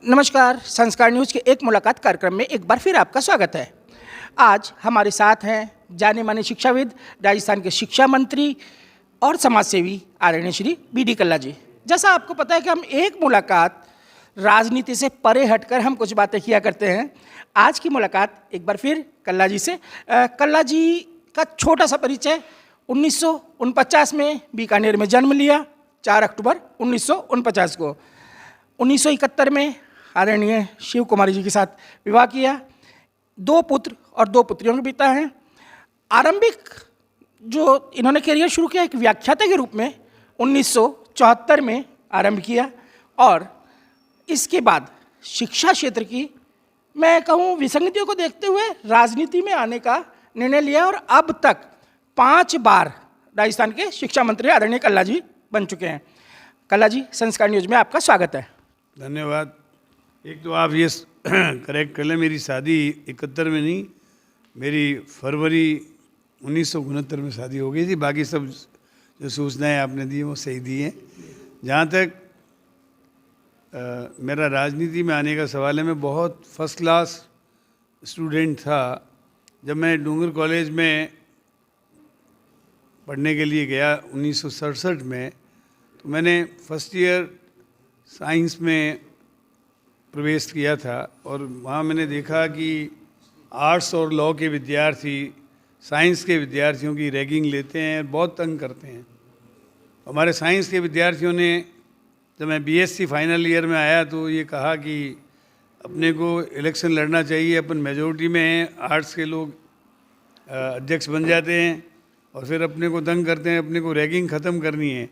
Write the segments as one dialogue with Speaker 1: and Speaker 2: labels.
Speaker 1: नमस्कार। संस्कार न्यूज़ के एक मुलाकात कार्यक्रम में एक बार फिर आपका स्वागत है। आज हमारे साथ हैं जाने माने शिक्षाविद, राजस्थान के शिक्षा मंत्री और समाजसेवी आदरणीय श्री बी.डी. कल्ला जी। जैसा आपको पता है कि हम एक मुलाकात राजनीति से परे हटकर हम कुछ बातें किया करते हैं। आज की मुलाकात एक बार फिर कल्ला जी से। कल्ला जी का छोटा सा परिचय। 1949 में बीकानेर में जन्म लिया, 4 अक्टूबर 1949 को। 1971 में आदरणीय शिव कुमारी जी के साथ विवाह किया। 2 पुत्र और 2 पुत्रियों के पिता हैं। आरंभिक जो इन्होंने करियर शुरू किया एक व्याख्याता के रूप में 1974 में आरंभ किया और इसके बाद शिक्षा क्षेत्र की मैं कहूँ विसंगतियों को देखते हुए राजनीति में आने का निर्णय लिया और अब तक 5 बार राजस्थान के शिक्षा मंत्री आदरणीय कल्ला जी बन चुके हैं। कल्ला जी, संस्कार न्यूज़ में आपका स्वागत है।
Speaker 2: धन्यवाद। एक तो आप ये करेक्ट कर लें, मेरी शादी 71 में नहीं, मेरी फरवरी 1969 में शादी हो गई थी। बाकी सब जो सूचनाएं आपने दी वो सही दी हैं। जहाँ तक मेरा राजनीति में आने का सवाल है, मैं बहुत फर्स्ट क्लास स्टूडेंट था। जब मैं डूंगर कॉलेज में पढ़ने के लिए गया 1967 में, तो मैंने फर्स्ट ईयर साइंस में प्रवेश किया था और वहाँ मैंने देखा कि आर्ट्स और लॉ के विद्यार्थी साइंस के विद्यार्थियों की रैगिंग लेते हैं, बहुत तंग करते हैं। हमारे साइंस के विद्यार्थियों ने, जब मैं बीएससी फाइनल ईयर में आया तो ये कहा कि अपने को इलेक्शन लड़ना चाहिए, अपन मेजोरिटी में हैं, आर्ट्स के लोग अध्यक्ष बन जाते हैं और फिर अपने को तंग करते हैं, अपने को रैगिंग ख़त्म करनी है।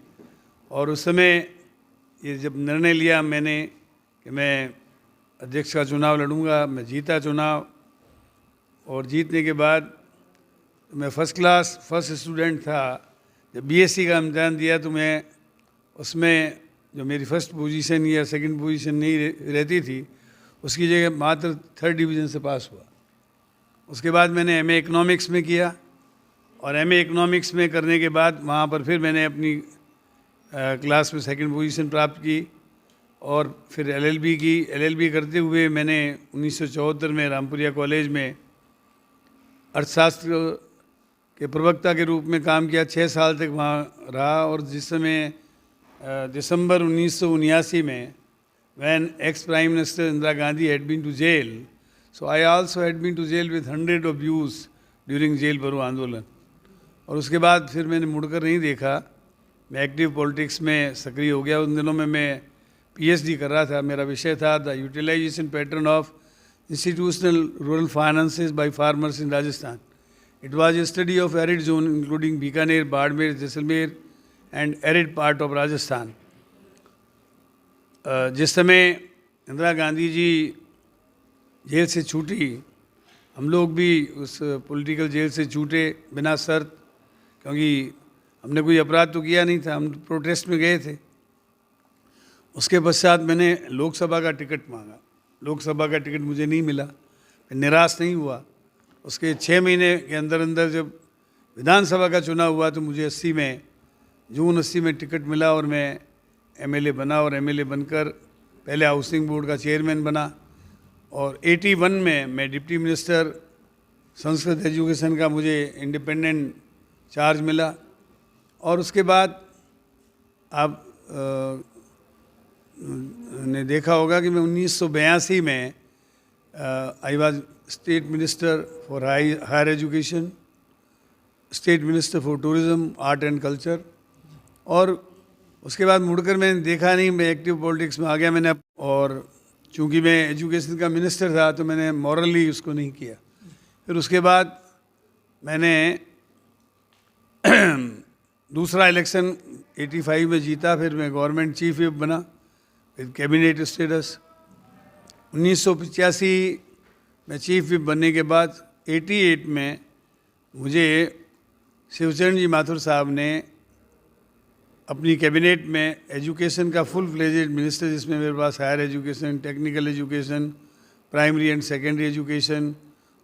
Speaker 2: और उस समय ये जब निर्णय लिया मैंने कि मैं अध्यक्ष का चुनाव लड़ूंगा, मैं जीता चुनाव और जीतने के बाद मैं फर्स्ट स्टूडेंट था। जब बीएससी का इम्तहान दिया तो मैं उसमें जो मेरी फर्स्ट पोजीशन या सेकंड पोजीशन नहीं रहती थी, उसकी जगह मात्र 3rd डिवीज़न से पास हुआ। उसके बाद मैंने एमए इकोनॉमिक्स में किया और एमए इकोनॉमिक्स में करने के बाद वहाँ पर फिर मैंने अपनी क्लास में सेकंड पोजीशन प्राप्त की और फिर एलएलबी की। एलएलबी करते हुए मैंने 1974 में रामपुरिया कॉलेज में अर्थशास्त्र के प्रवक्ता के रूप में काम किया। 6 साल तक वहाँ रहा और जिस समय दिसंबर 1979 में when ex Prime Minister Indira Gandhi had been to jail, so I also had been to jail with 100 of views during jail भरो आंदोलन। और उसके बाद फिर मैंने मुड़कर नहीं देखा, मैं एक्टिव पॉलिटिक्स में सक्रिय हो गया। उन दिनों में मैं पीएचडी कर रहा था। मेरा विषय था the utilisation pattern of institutional rural finances by farmers in Rajasthan. It was a study of arid zone including Bikaner, Barmer, Jaisalmer and arid part of Rajasthan. जिस समय इंदिरा गांधी जी जेल से छूटी, हम लोग भी उस पॉलिटिकल जेल से छूटे बिना शर्त, क्योंकि हमने कोई अपराध तो किया नहीं था, हम प्रोटेस्ट में गए थे। उसके पश्चात मैंने लोकसभा का टिकट मांगा, लोकसभा का टिकट मुझे नहीं मिला, मैं निराश नहीं हुआ। उसके 6 महीने के अंदर अंदर जब विधानसभा का चुनाव हुआ तो मुझे जून 80 में टिकट मिला और मैं एमएलए बना और एमएलए बनकर पहले हाउसिंग बोर्ड का चेयरमैन बना और 81 में मैं डिप्टी मिनिस्टर संस्कृत एजुकेशन का मुझे इंडिपेंडेंट चार्ज मिला। और उसके बाद आप ने देखा होगा कि मैं 1982 में I was state minister for higher education, state minister for tourism, art and culture. और उसके बाद मुड़कर मैंने देखा नहीं, मैं एक्टिव पॉलिटिक्स में आ गया मैंने। और चूंकि मैं एजुकेशन का मिनिस्टर था तो मैंने मॉरली उसको नहीं किया। फिर उसके बाद मैंने दूसरा इलेक्शन 85 में जीता, फिर मैं गवर्नमेंट चीफ व्हिप बना विद कैबिनेट स्टेटस। 1985 में चीफ व्हिप बनने के बाद 88 में मुझे शिवचरण जी माथुर साहब ने अपनी कैबिनेट में एजुकेशन का फुल फ्लेजेड मिनिस्टर, जिसमें मेरे पास higher education, technical education, primary and secondary education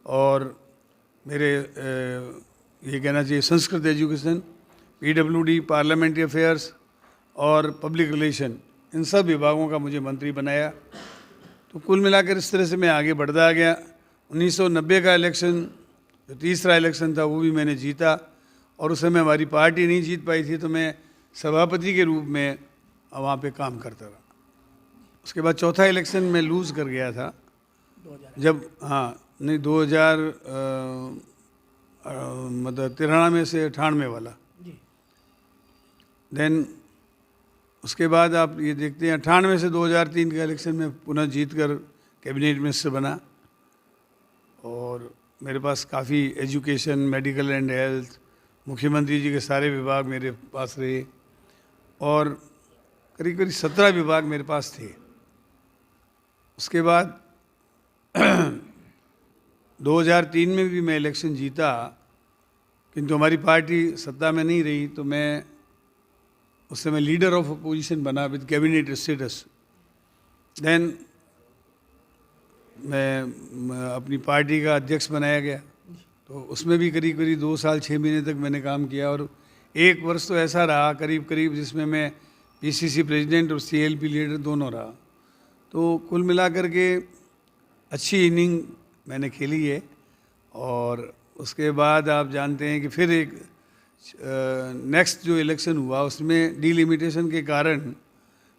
Speaker 2: और मेरे ये कहना चाहिए Sanskrit education, PWD, parliamentary affairs और पब्लिक रिलेशन, इन सब विभागों का मुझे मंत्री बनाया। तो कुल मिलाकर इस तरह से मैं आगे बढ़ता गया। 1990 का इलेक्शन, जो तीसरा इलेक्शन था, वो भी मैंने जीता, और उस समय हमारी पार्टी नहीं जीत पाई थी, तो मैं सभापति के रूप में वहाँ पे काम करता रहा। उसके बाद चौथा इलेक्शन में लूज़ कर गया था, जब नहीं 2000 मतलब 93 से 98 वाला। देन उसके बाद आप ये देखते हैं 98 से 2003 का इलेक्शन में पुनः जीत कर कैबिनेट मिनिस्टर बना, और मेरे पास काफ़ी एजुकेशन, मेडिकल एंड हेल्थ, मुख्यमंत्री जी के सारे विभाग मेरे पास रहे, और करीब करीब 17 विभाग मेरे पास थे। उसके बाद 2003 में भी मैं इलेक्शन जीता, किंतु हमारी पार्टी सत्ता में नहीं रही, तो मैं उस समय लीडर ऑफ अपोजिशन बना विद कैबिनेट स्टेटस। देन मैं अपनी पार्टी का अध्यक्ष बनाया गया, तो उसमें भी करीब करीब 2 साल 6 महीने तक मैंने काम किया, और 1 वर्ष तो ऐसा रहा करीब करीब जिसमें मैं पीसीसी प्रेसिडेंट और सीएलपी लीडर दोनों रहा। तो कुल मिलाकर के अच्छी इनिंग मैंने खेली है। और उसके बाद आप जानते हैं कि फिर एक नेक्स्ट जो इलेक्शन हुआ, उसमें डीलिमिटेशन के कारण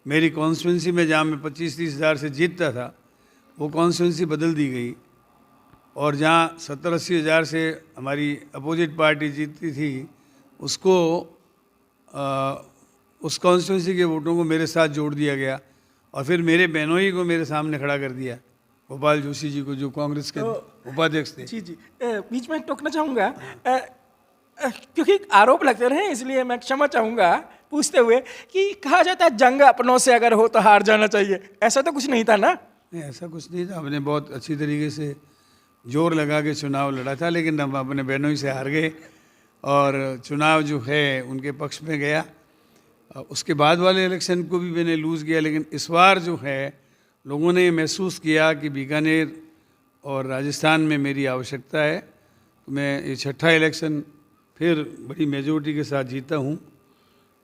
Speaker 2: मेरी कॉन्स्टिट्यूंसी में, जहाँ मैं 25-30 हज़ार से जीतता था, वो कॉन्स्टिट्यूंसी बदल दी गई, और जहाँ 70-80 हज़ार से हमारी अपोजिट पार्टी जीतती थी, उसको उस कॉन्स्टिट्यूंसी के वोटों को मेरे साथ जोड़ दिया गया, और फिर मेरे बहनोई को मेरे सामने खड़ा कर दिया, गोपाल जोशी जी को, जो कांग्रेस के उपाध्यक्ष थे।
Speaker 1: जी बीच में टोकना चाहूँगा, क्योंकि आरोप लगते रहे, इसलिए मैं क्षमा चाहूँगा पूछते हुए कि कहा जाता है जंग अपनों से अगर हो तो हार जाना चाहिए, ऐसा तो कुछ नहीं था ना?
Speaker 2: नहीं, ऐसा कुछ नहीं था। हमने बहुत अच्छी तरीके से जोर लगा के चुनाव लड़ा था, लेकिन हम अपने बहनों से हार गए, और चुनाव जो है उनके पक्ष में गया। उसके बाद वाले इलेक्शन को भी मैंने लूज़ किया, लेकिन इस बार जो है लोगों ने महसूस किया कि बीकानेर और राजस्थान में मेरी आवश्यकता है, तो मैं ये छठा इलेक्शन फिर बड़ी मेजोरिटी के साथ जीता हूँ,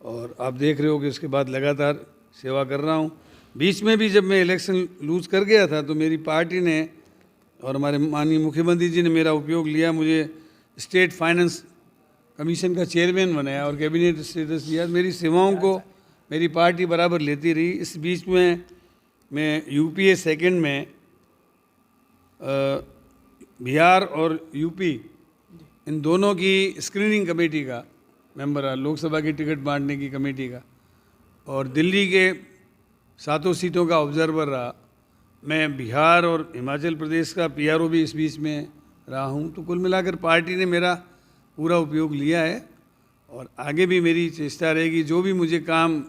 Speaker 2: और आप देख रहे हो कि उसके बाद लगातार सेवा कर रहा हूँ। बीच में भी जब मैं इलेक्शन लूज़ कर गया था, तो मेरी पार्टी ने और हमारे माननीय मुख्यमंत्री जी ने मेरा उपयोग लिया, मुझे स्टेट फाइनेंस कमीशन का चेयरमैन बनाया और कैबिनेट स्टेटस दिया। मेरी सेवाओं को मेरी पार्टी बराबर लेती रही। इस बीच में मैं यूपीए सेकंड में बिहार और यूपी इन दोनों की स्क्रीनिंग कमेटी का मेंबर रहा, लोकसभा की टिकट बांटने की कमेटी का, और दिल्ली के 7 सीटों का ऑब्जर्वर रहा। मैं बिहार और हिमाचल प्रदेश का पीआरओ भी इस बीच में रहा हूँ। तो कुल मिलाकर पार्टी ने मेरा पूरा उपयोग लिया है, और आगे भी मेरी चेष्टा रहेगी, जो भी मुझे काम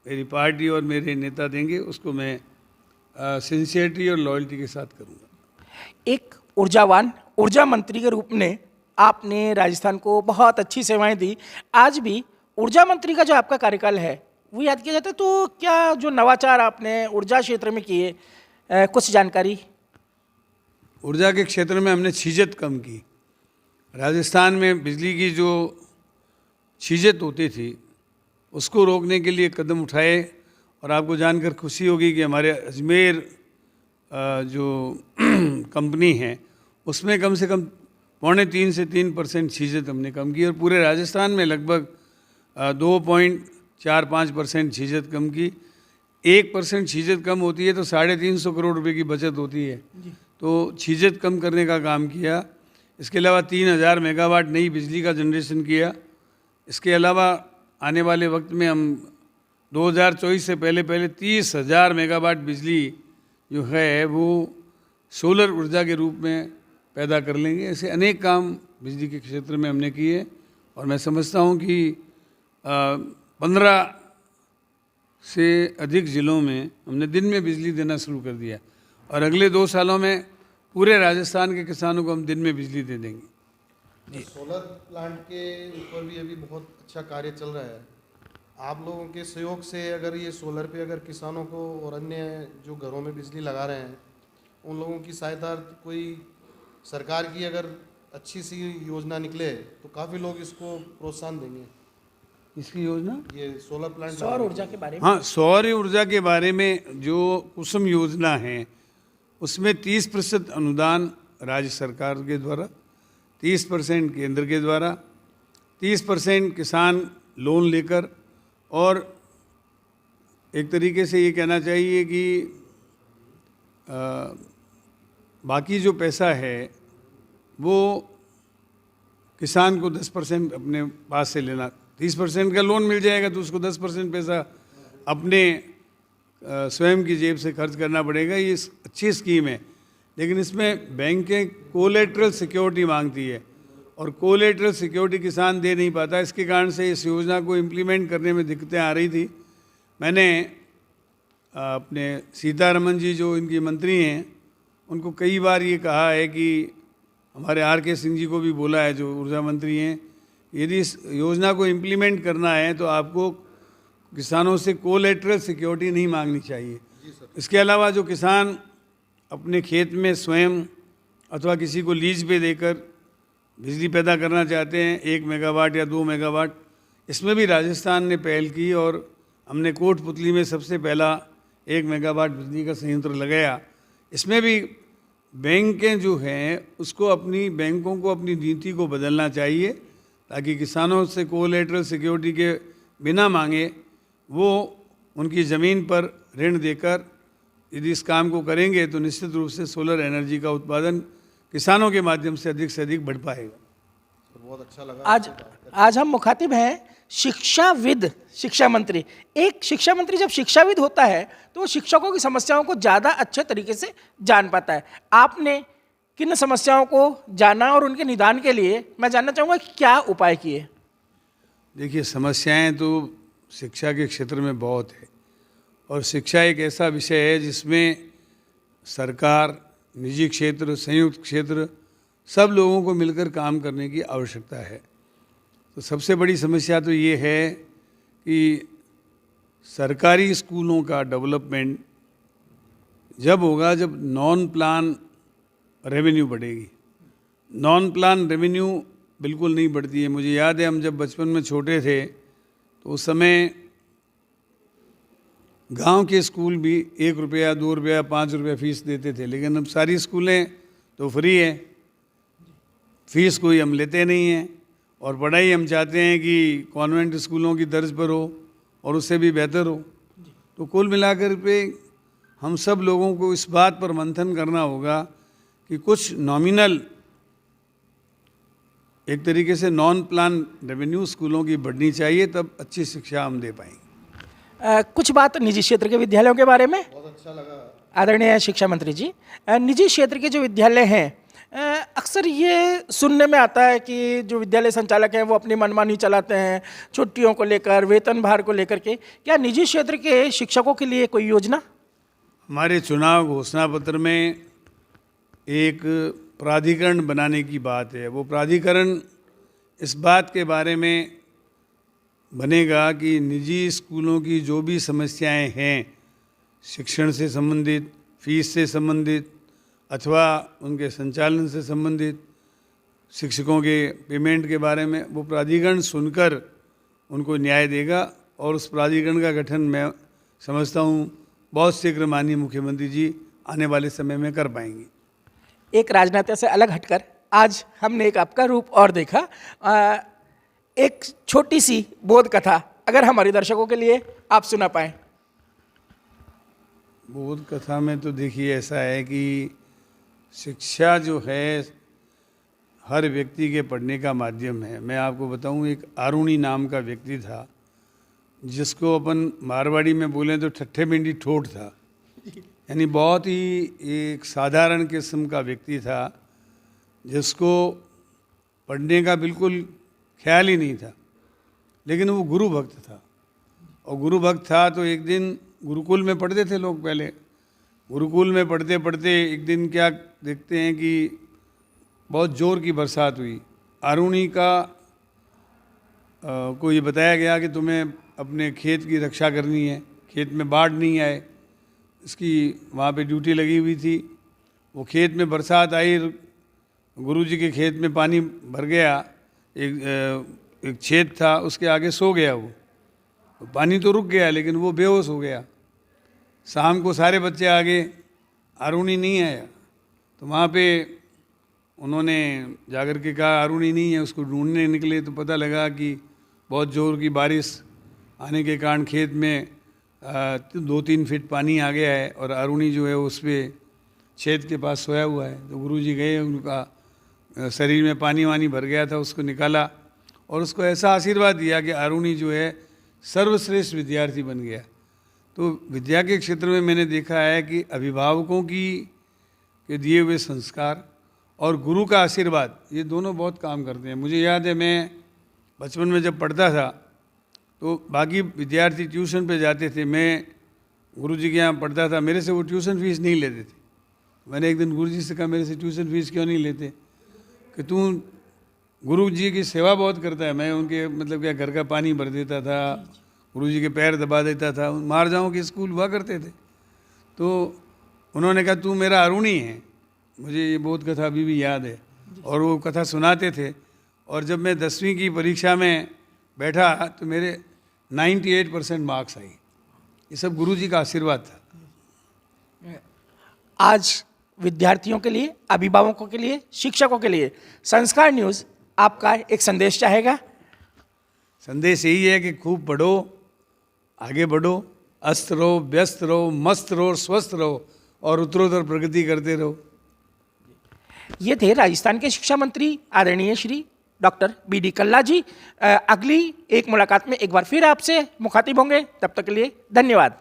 Speaker 2: मेरी पार्टी और मेरे नेता देंगे उसको मैं सिंसियरिटी और लॉयल्टी के साथ करूँगा।
Speaker 1: एक ऊर्जावान ऊर्जा मंत्री के रूप में आपने राजस्थान को बहुत अच्छी सेवाएं दी। आज भी ऊर्जा मंत्री का जो आपका कार्यकाल है वो याद किया जाता है, तो क्या जो नवाचार आपने ऊर्जा क्षेत्र में किए, कुछ जानकारी?
Speaker 2: ऊर्जा के क्षेत्र में हमने छीजत कम की। राजस्थान में बिजली की जो छीजत होती थी उसको रोकने के लिए कदम उठाए, और आपको जानकर खुशी होगी कि हमारे अजमेर जो कंपनी है उसमें कम से कम 2.25 से 3% छीजत हमने कम की, और पूरे राजस्थान में लगभग 2.45% छीजत कम की। 1% छीजत कम होती है तो 350 करोड़ रुपए की बचत होती है, तो छीजत कम करने का काम किया। इसके अलावा 3000 मेगावाट नई बिजली का जनरेशन किया। इसके अलावा आने वाले वक्त में हम 2024 से पहले 30,000 मेगावाट बिजली जो है वो सोलर ऊर्जा के रूप में पैदा कर लेंगे। ऐसे अनेक काम बिजली के क्षेत्र में हमने किए, और मैं समझता हूँ कि 15 से अधिक ज़िलों में हमने दिन में बिजली देना शुरू कर दिया, और अगले 2 सालों में पूरे राजस्थान के किसानों को हम दिन में बिजली दे देंगे।
Speaker 3: सोलर प्लांट के ऊपर भी अभी बहुत अच्छा कार्य चल रहा है। आप लोगों के सहयोग से अगर ये सोलर पे अगर किसानों को और अन्य जो घरों में बिजली लगा रहे हैं उन लोगों की सहायता, कोई सरकार की अगर अच्छी सी योजना निकले तो काफ़ी लोग इसको प्रोत्साहन देंगे।
Speaker 2: इसकी योजना,
Speaker 3: ये सोलर प्लांट
Speaker 1: सौर ऊर्जा के बारे में।
Speaker 2: हाँ, सौर ऊर्जा के बारे में जो कुसुम योजना है उसमें 30% अनुदान राज्य सरकार के द्वारा, 30% केंद्र के द्वारा, 30% किसान लोन लेकर, और एक तरीके से ये कहना चाहिए कि बाकी जो पैसा है वो किसान को 10% अपने पास से लेना, 30% का लोन मिल जाएगा तो उसको 10% पैसा अपने स्वयं की जेब से खर्च करना पड़ेगा। ये अच्छी स्कीम है, लेकिन इसमें बैंकें कोलेटरल सिक्योरिटी मांगती है और कोलेटरल सिक्योरिटी किसान दे नहीं पाता। इसके कारण से इस योजना को इम्प्लीमेंट करने में दिक्कतें आ रही थी। मैंने अपने सीतारमन जी जो इनकी मंत्री हैं उनको कई बार ये कहा है कि हमारे R.K. सिंह जी को भी बोला है जो ऊर्जा मंत्री हैं, यदि इस योजना को इम्प्लीमेंट करना है तो आपको किसानों से कोलेटरल सिक्योरिटी नहीं मांगनी चाहिए। इसके अलावा जो किसान अपने खेत में स्वयं अथवा किसी को लीज पे देकर बिजली पैदा करना चाहते हैं 1 मेगावाट या 2 मेगावाट, इसमें भी राजस्थान ने पहल की और हमने कोटपुतली में सबसे पहला 1 मेगावाट बिजली का संयंत्र लगाया। इसमें भी बैंकें जो हैं उसको बैंकों को अपनी नीति को बदलना चाहिए ताकि किसानों से कोलेटरल सिक्योरिटी के बिना मांगे वो उनकी ज़मीन पर ऋण देकर यदि इस काम को करेंगे तो निश्चित रूप से सोलर एनर्जी का उत्पादन किसानों के माध्यम से अधिक बढ़ पाएगा।
Speaker 3: बहुत अच्छा लगा।
Speaker 1: आज हम मुखातिब हैं शिक्षाविद, शिक्षा मंत्री। एक शिक्षा मंत्री जब शिक्षाविद होता है तो वो शिक्षकों की समस्याओं को ज़्यादा अच्छे तरीके से जान पाता है। आपने किन समस्याओं को जाना और उनके निदान के लिए मैं जानना चाहूँगा कि क्या उपाय किए?
Speaker 2: देखिए, समस्याएं तो शिक्षा के क्षेत्र में बहुत है और शिक्षा एक ऐसा विषय है जिसमें सरकार, निजी क्षेत्र, संयुक्त क्षेत्र, सब लोगों को मिलकर काम करने की आवश्यकता है। तो सबसे बड़ी समस्या तो ये है कि सरकारी स्कूलों का डेवलपमेंट जब होगा जब नॉन प्लान रेवेन्यू बढ़ेगी। नॉन प्लान रेवेन्यू बिल्कुल नहीं बढ़ती है। मुझे याद है हम जब बचपन में छोटे थे तो उस समय गांव के स्कूल भी 1 रुपया, 2 रुपया, 5 रुपया फीस देते थे, लेकिन अब सारी स्कूलें तो फ्री है, फीस कोई हम लेते नहीं हैं और पढ़ाई हम चाहते हैं कि कॉन्वेंट स्कूलों की तर्ज पर हो और उससे भी बेहतर हो। तो कुल मिलाकर पे हम सब लोगों को इस बात पर मंथन करना होगा कि कुछ नॉमिनल एक तरीके से नॉन प्लान रेवेन्यू स्कूलों की बढ़नी चाहिए, तब अच्छी शिक्षा हम दे पाएंगे।
Speaker 1: कुछ बात निजी क्षेत्र के विद्यालयों के बारे में।
Speaker 3: बहुत अच्छा लगा
Speaker 1: आदरणीय शिक्षा मंत्री जी, निजी क्षेत्र के जो विद्यालय हैं अक्सर ये सुनने में आता है कि जो विद्यालय संचालक हैं वो अपनी मनमानी चलाते हैं छुट्टियों को लेकर, वेतन भार को लेकर के। क्या निजी क्षेत्र के शिक्षकों के लिए कोई योजना?
Speaker 2: हमारे चुनाव घोषणा पत्र में एक प्राधिकरण बनाने की बात है। वो प्राधिकरण इस बात के बारे में बनेगा कि निजी स्कूलों की जो भी समस्याएं हैं शिक्षण से संबंधित, फीस से संबंधित अथवा उनके संचालन से संबंधित, शिक्षकों के पेमेंट के बारे में, वो प्राधिकरण सुनकर उनको न्याय देगा और उस प्राधिकरण का गठन मैं समझता हूँ बहुत शीघ्र माननीय मुख्यमंत्री जी आने वाले समय में कर पाएंगे।
Speaker 1: एक राजनीति से अलग हटकर आज हमने एक आपका रूप और देखा। एक छोटी सी बोध कथा अगर हमारे दर्शकों के लिए आप सुना पाएं।
Speaker 2: बोध कथा में तो देखिए ऐसा है कि शिक्षा जो है हर व्यक्ति के पढ़ने का माध्यम है। मैं आपको बताऊं, एक आरुणी नाम का व्यक्ति था जिसको अपन मारवाड़ी में बोलें तो ठट्ठे भिंडी ठोठ था, यानी बहुत ही एक साधारण किस्म का व्यक्ति था जिसको पढ़ने का बिल्कुल ख्याल ही नहीं था, लेकिन वो गुरु भक्त था। और गुरु भक्त था तो एक दिन गुरुकुल में पढ़ते थे लोग, पहले गुरुकुल में पढ़ते पढ़ते एक दिन क्या देखते हैं कि बहुत ज़ोर की बरसात हुई। आरुणी का को ये बताया गया कि तुम्हें अपने खेत की रक्षा करनी है, खेत में बाढ़ नहीं आए, इसकी वहाँ पे ड्यूटी लगी हुई थी। वो खेत में बरसात आई, गुरुजी के खेत में पानी भर गया, एक छेद था, उसके आगे सो गया वो। पानी तो रुक गया लेकिन वो बेहोश हो गया। शाम को सारे बच्चे आ गए, अरुणी नहीं आया। तो वहाँ पे उन्होंने जाकर के कहा अरुणी नहीं है, उसको ढूंढने निकले तो पता लगा कि बहुत ज़ोर की बारिश आने के कारण खेत में 2-3 फीट पानी आ गया है और अरुणी जो है उस पर छेद के पास सोया हुआ है। तो गुरुजी गए, उनका शरीर में पानी वानी भर गया था, उसको निकाला और उसको ऐसा आशीर्वाद दिया कि अरुणी जो है सर्वश्रेष्ठ विद्यार्थी बन गया। तो विद्या के क्षेत्र में मैंने देखा है कि अभिभावकों के दिए हुए संस्कार और गुरु का आशीर्वाद, ये दोनों बहुत काम करते हैं। मुझे याद है मैं बचपन में जब पढ़ता था तो बाकी विद्यार्थी ट्यूशन पे जाते थे, मैं गुरुजी के यहाँ पढ़ता था, मेरे से वो ट्यूशन फीस नहीं लेते थे। मैंने एक दिन गुरुजी से कहा मेरे से ट्यूशन फीस क्यों नहीं लेते? कि तू गुरुजी की सेवा बहुत करता है। मैं उनके मतलब क्या घर का पानी भर देता था, गुरुजी के पैर दबा देता था, मार जाऊँ के स्कूल हुआ करते थे। तो उन्होंने कहा तू मेरा अरुणी है। मुझे ये बहुत कथा अभी भी याद है और वो कथा सुनाते थे। और जब मैं 10वीं की परीक्षा में बैठा तो मेरे 98% मार्क्स आई। ये सब गुरुजी का आशीर्वाद था।
Speaker 1: आज विद्यार्थियों के लिए, अभिभावकों के लिए, शिक्षकों के लिए संस्कार न्यूज़ आपका एक संदेश चाहेगा।
Speaker 2: संदेश यही है कि खूब पढ़ो, आगे बढ़ो, अस्त रहो, व्यस्त रहो, मस्त रहो, स्वस्थ रहो और उत्तरोत्तर प्रगति करते रहो।
Speaker 1: ये थे राजस्थान के शिक्षा मंत्री आदरणीय श्री डॉक्टर बी.डी. कल्ला जी। अगली एक मुलाकात में एक बार फिर आपसे मुखातिब होंगे, तब तक के लिए धन्यवाद।